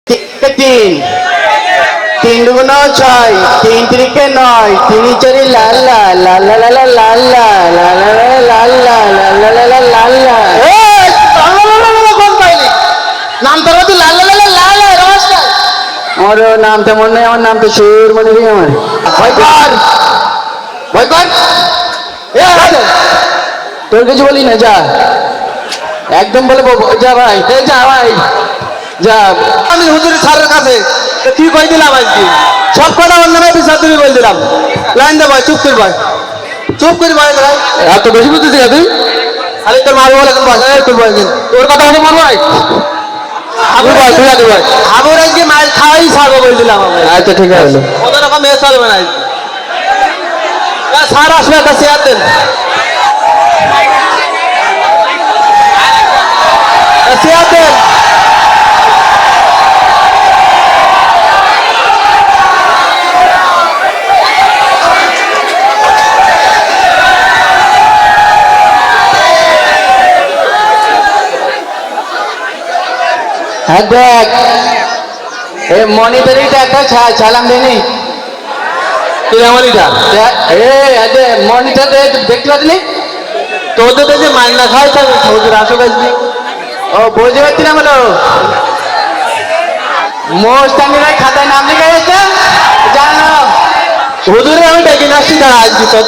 তিন তিন দুগুণ ছয় তিন তিরিকে নয় তিনি চারি লাল লাল লাল লাল লাল লাল লাল লাল লাল লাল লাল নাম তো লাল লাল লাল নমস্কার আমার নাম তো মনে নেই আমার নাম তো সুর মনে নেই আমার ভয়কর ভয়কর তোর কিছু বলি না যা একদম বলে যা ভাই যা ভাই যা আমি হুজুরের স্যারের কাছে কি কই দিলাম আজকে সব কথা অন্য নয় বিচার তুমি বল দিলাম লাইন দে ভাই চুপ কর ভাই চুপ করি ভাই ভাই এত বেশি বুঝতেছিস তুই আরে তোর মারবো বলে বস তোর ভাই তোর কথা হলো মারবো ভাই আবু ভাই তুই আগে ভাই আবু আজকে মাল খাওয়াই ছাড়বো বল দিলাম আচ্ছা ঠিক আছে ওদের রকম মেয়ে চলবে না স্যার আসবে একটা চেয়ার দেন চেয়ার দেন হ্যাঁ দেখ এ মনিটরিটা একটা চালাম দেনি মনিটার মনিটার দেখতে পাচ্ছি তোদের তো যে মাইনা খাই তোদের আসো গাছবি ও বুঝতে পারছি না বলো মোস্তানিরাই খাতায় নাম লিখে গেছে জানো হুজুরে আমি ডেকে আসছি না আজকে তোর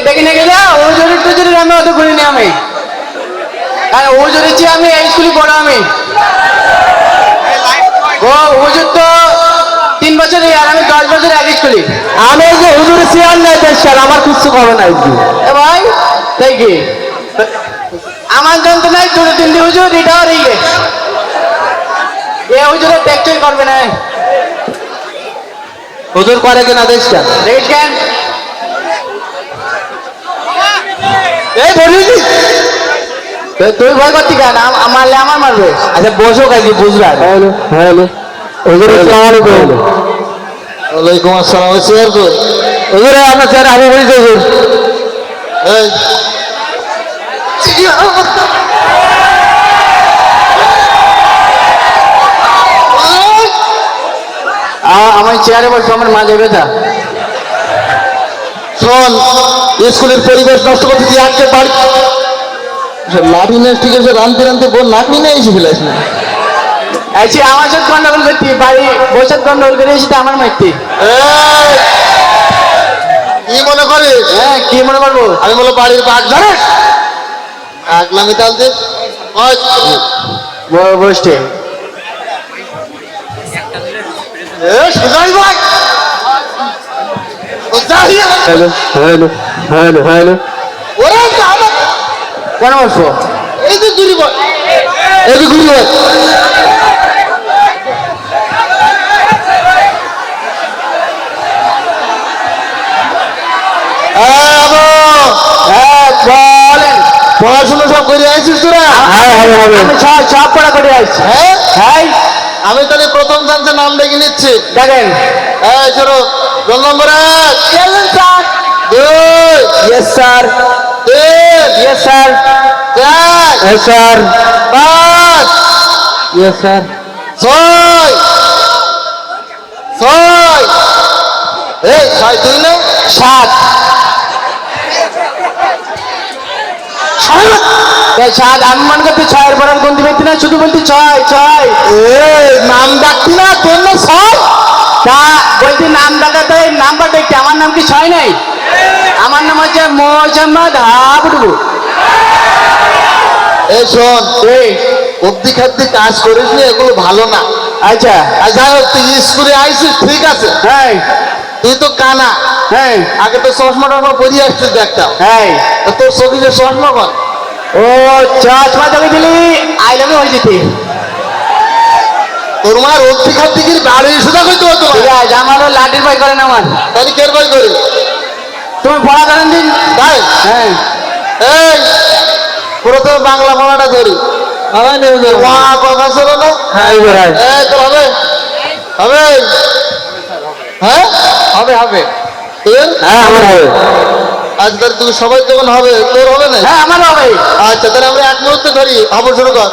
ডেকে নিয়ে গেলে হুজুরি টুজুরি আমি অত করিনি আমি কারণ হুজুরের চেয়ে আমি এই স্কুলে পড়ো আমি ও হুজুর তো 3 বছর আর আমি 10 বছর এক স্কুলে আমি যে হুজুরের চেয়ার নাই স্যার আমার কিছু খবর নাই এ ভাই তাই কি আমার জানতে নাই দুটো তিনটে হুজুর এটাও রেগে এ হুজুরের দেখতেই করবে না হুজুর করে কিনা দেখছেন দেখছেন এই ধরিস তুই ভয় করতি কেন মারলে আমার মারবে আচ্ছা বসো কাজে বুঝলাম হ্যালো হ্যালো হুজুর আসসালামু আলাইকুম ওয়ালাইকুম আসসালাম চেয়ার কো হুজুর আপনার চেয়ার আমি বলছি হুজুর এই আমার চেয়ারে বসে আমার মাঝে ব্যথা শোন স্কুলের পরিবেশ নষ্ট করতে তুই আজকে বাড়ি লাঠি নিয়ে ঠিক আছে রানতে রানতে বোন লাঠি নিয়ে এসে ফেলাস না আচ্ছা আমার সাথে গন্ডগোল করতি বাড়ি বসাত গন্ডগোল করে এসে আমার মারতি কি মনে করে হ্যাঁ কি মনে করবো আমি বলো বাড়ির বাঘ জানিস আগলামি তালতে বসতে হ্যালো হ্যালো হ্যালো হ্যালো কেন বসবো এই তো ঘুরি বল এই তো ঘুরি বল পড়াশোনা সব করে আসছিস তোরা সব পড়া করে আসছি হ্যাঁ হ্যাঁ আমি তাহলে প্রথম চান্সে নাম ডেকে নিচ্ছি দেখেন হ্যাঁ চলো roll number 1 sir 2 yes sir 3 yes sir 4 yes sir 5 yes sir 6 এই 6 তুই না 7 আমি মনে করতে 6 এর পর কোন দিবে না শুধু বলতে 6 নাম ডাকতি না তোর না 6 তা বলতে নাম ডাকাতে নাম্বার দেখতে আমার নাম কি 6 নাই আমার নাম হচ্ছে মোহাম্মদ হাবুডু এই শোন অব্দি খাদ্যে কাজ করিস নি এগুলো ভালো না আচ্ছা আচ্ছা তুই স্কুলে আইসিস ঠিক আছে হ্যাঁ তুই তো কানা হ্যাঁ আগে তো চশমাটা পরিয়ে আসছিস দেখতাম হ্যাঁ তোর শরীরে চশমা কর ও চশমা তোকে দিলি আই লাভ হয়ে যেতে তোর মা রোদ্দি খাদ্যে কি বাড়ি সুদা করতে হতো আমারও লাঠির ভয় করে না আমার তাহলে কের ভয় করে তুমি পড়া করেন দিন তাই হ্যাঁ এই পুরো তো বাংলা পড়াটা ধরি কথা শোনো না হ্যাঁ তো হবে হবে হ্যাঁ হবে হবে হ্যাঁ আমার হবে আজকাল তুমি সবাই যখন হবে তোর হবে না হ্যাঁ আমার হবে আচ্ছা তাহলে আমরা এক মুহূর্তে ধরি খবর শুরু কর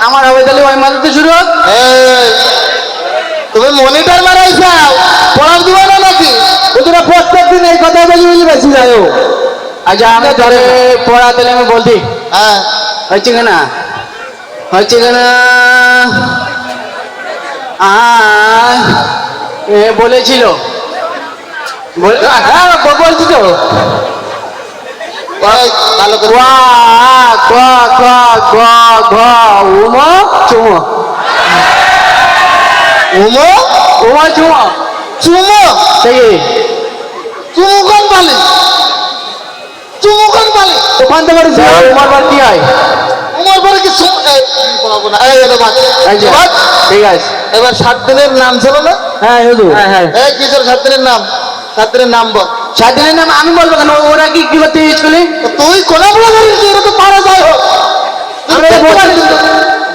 আমার হবে তাহলে ওই মাঝে শুরু হোক বুঝলি বেশি যায় আচ্ছা আমি ধরে পড়া তাহলে আমি বলছি হ্যাঁ হচ্ছে কিনা হচ্ছে কিনা বলেছিল হ্যাঁ বলছি তো ভালো করে উমো চুমো উমো উমো চুমো চুমো সেই চুমুকন পালে চুমুকন পালে ওখান থেকে উমার বার কি হয় উমর পরে কি বাবু না ঠিক আছে এবার 7 দিনের নাম ছিল না হ্যাঁ হ্যাঁ এই কিশোর 7 দিনের নাম 7 দিনের নাম বল 7 দিনের নাম আমি বলবো কেন ওরা কি কি করতে স্কুলে তুই কোন এরা তো পারা যায় হোক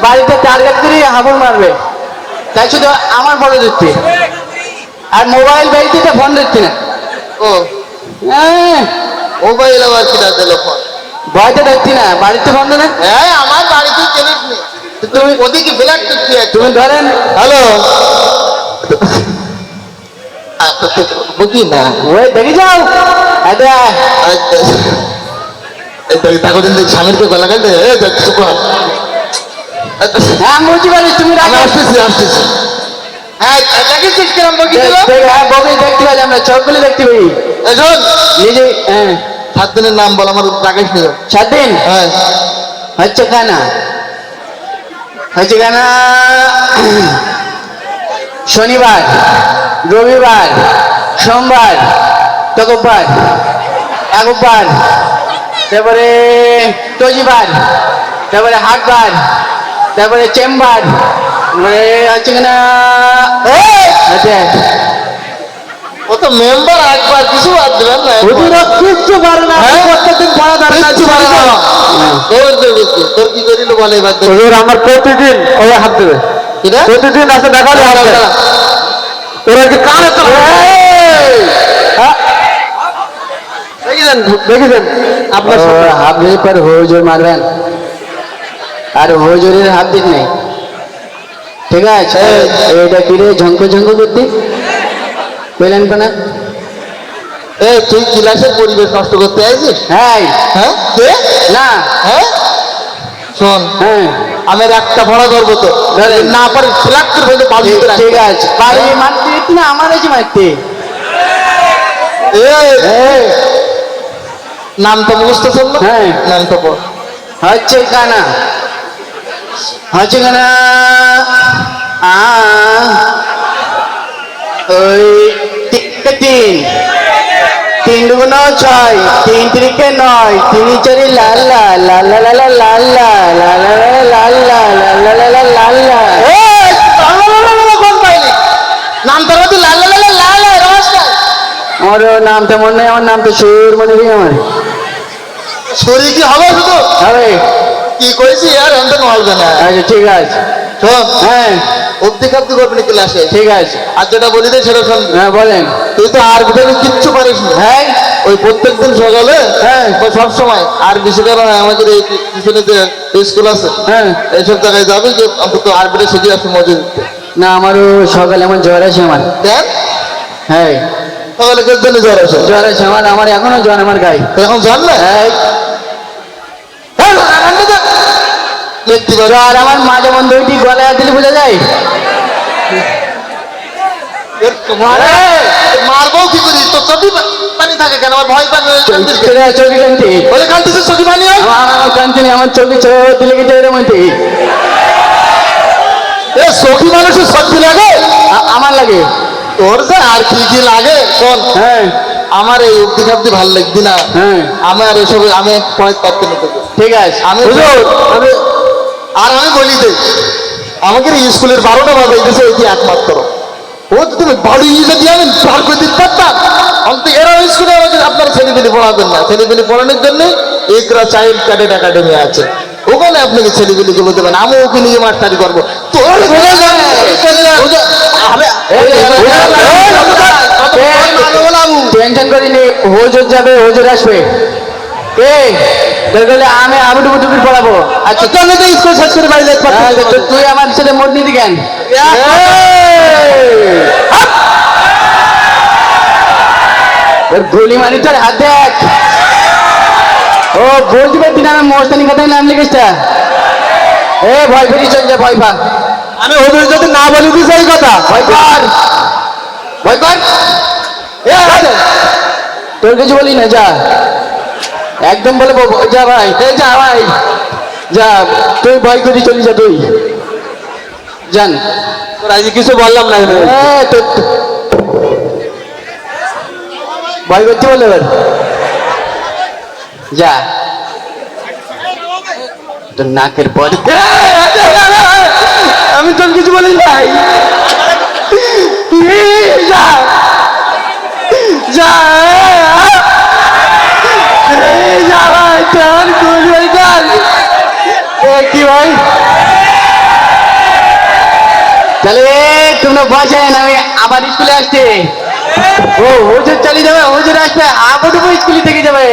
বাড়িতে টার্গেট করে হাবুল মারবে তাই শুধু আমার বড় দিচ্ছি আর মোবাইল বাড়িতে ফোন দিচ্ছি না ও হ্যাঁ মোবাইল আবার কিনা দিল ফোন ভয়তে দেখছি না বাড়িতে ফোন দেয় না হ্যাঁ আমার বাড়িতে চিনিস নি তুমি ওদিকে ফ্ল্যাট করছি তুমি ধরেন হ্যালো বুঝি না ওই দেখে যাও তাকে স্বামীর কে গলা কাটে হ্যাঁ বুঝতে পারিস তুমি আসতেছি আসতেছি হ্যাঁ দেখেছিস কিরম বকি ছিল হ্যাঁ বগি দেখতে পাই আমরা চোখগুলি দেখতে পাই শোন নিজে হ্যাঁ 7 দিনের নাম বল আমার রাকেশ নিয়ে 7 দিন হ্যাঁ হচ্ছে কানা হচ্ছে কানা শনিবার রবিবার সোমবার তকবার একবার তারপরে টজিবার তারপরে হাটবার তারপরে চেম্বার হচ্ছে কিনা ও তো মেম্বার একবার কিছু বাদ দেবেন না কিচ্ছু পারে না প্রত্যেকদিন পড়া দরকার তোর কি করিল বলে এবার আমার প্রতিদিন ওই হাত দেবে প্রতিদিন আছে দেখা ওরা কি কানে তো দেখেছেন আপনার হাত দিয়ে পর হুজুর মারবেন আর হুজুরের হাত দিন নেই ঠিক আছে এটা কিরে ঝঙ্কো ঝঙ্কো করতে বললেন না তুই ক্লাসের পরিবেশ নষ্ট করতে আইছিস হ্যাঁ হ্যাঁ কে না হ্যাঁ শোন হ্যাঁ আমি একটা ভরা ধরবো তো না পারে ফ্ল্যাট করে ফেলতে পারবি ঠিক আছে বাড়ি মারতে দিচ্ছি না আমার এসে মারতে নাম তো বুঝতেছ না হ্যাঁ নাম তো পড় হচ্ছে কানা হচ্ছে কানা ওই তিন দুগুণ 6 তিন তিরিকে 9 তিন চারি লাল লাল লাল লাল লাল লাল লাল লাল লাল লাল লাল নাম তো বলছি লাল লাল লাল নমস্কার আমার নাম তো মনে নেই আমার নাম তো সুর মনে নেই আমার শরীর কি হবে শুধু হবে কি করেছি আর আমি তো নড়বে না আচ্ছা ঠিক আছে শোন হ্যাঁ অব্দি খাদ্য করবি ক্লাসে ঠিক আছে আর যেটা বলি দে সেটা শোন হ্যাঁ বলেন তুই তো আর ভিতরে কিচ্ছু পারিস না হ্যাঁ ওই প্রত্যেকদিন সকালে হ্যাঁ সব সময় আর বেশি করে আমাদের এই পিছনে যে স্কুল আছে হ্যাঁ এইসব জায়গায় যাবি যে অন্তত আর ভিতরে শিখে আসবি মজুর না আমারও সকালে আমার জ্বর আছে আমার দেখ হ্যাঁ সকালে কেউ জন্য জ্বর আছে জ্বর আছে আমার এখনো জ্বর আমার গায়ে এখন জ্বর না হ্যাঁ জ্বর আমার মাঝে মধ্যে ওইটি গলায় দিলে বোঝা যায় মারবো কি করি তো চোখে পানি থাকে কেন আমার ভয় পানি চোখে কান্তি বলে কান্তিছে চোখে পানি হয় আমার কান্তি নেই আমার চোখে দিলে কিন্তু এর মধ্যে সখী মানুষের সত্যি লাগে আমার লাগে তোর যে আর কি কি লাগে শোন হ্যাঁ আমার এই অব্দি খাব্দি ভাল লাগবি না হ্যাঁ আমার এসব আমি পয়েন্ট পারতে না ঠিক আছে আমি আর আমি বলি দে আমাকে স্কুলের 12টা বাজে গেছে এটি একমাত্র ও তো তুমি বাড়ি যদি আমি পার করে দিতে পারতাম অন্তত এরা স্কুলে আমাকে আপনারা ছেলেপিলি পড়াবেন না ছেলেপিলি পড়ানোর জন্য একরা চাইল্ড ক্যাডেট একাডেমি আছে ওখানে আপনাকে ছেলেপিলি গুলো দেবেন আমি ওকে নিয়ে মাস্টারি করবো তোর টেনশন করিনি হুজুর যাবে হুজুর আসবে আমি ডুবি পড়াবো আচ্ছা চল স্কুল শেষ করে বাড়ি তুই আমার সাথে মোট নিতে কেন ওর গুলি মারি তোর হাত দেখ। ও বলতে পারতি না আমি মোস্তানি খাতায় নাম লিখেছিস? এ ভয় পেয়ে চল যা, ভয় পা। আমি হুজুর যদি না বলি দিস এই কথা, ভয় কর, ভয় কর। এ আয়। তোর কিছু বলি না, যা একদম বলে যা ভাই, এ যা ভাই যা, তুই ভয় করে চলি যা, তুই জান। তোর আজকে কিছু বললাম না। ভয় করতে বলে এবার যা, তোর নাকের পর। আমি তোর কিছু বলি নাই, যা যা যা ভাই, তোর গুলি কি ভাই। তাহলে তোমরা বসেন, আমি আবার স্কুলে আসছে। ও হুজুর চলে যাবে, হুজুর আসবে আবার স্কুলে থেকে যাবে।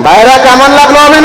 ভাইরা কেমন লাগলো হবে না?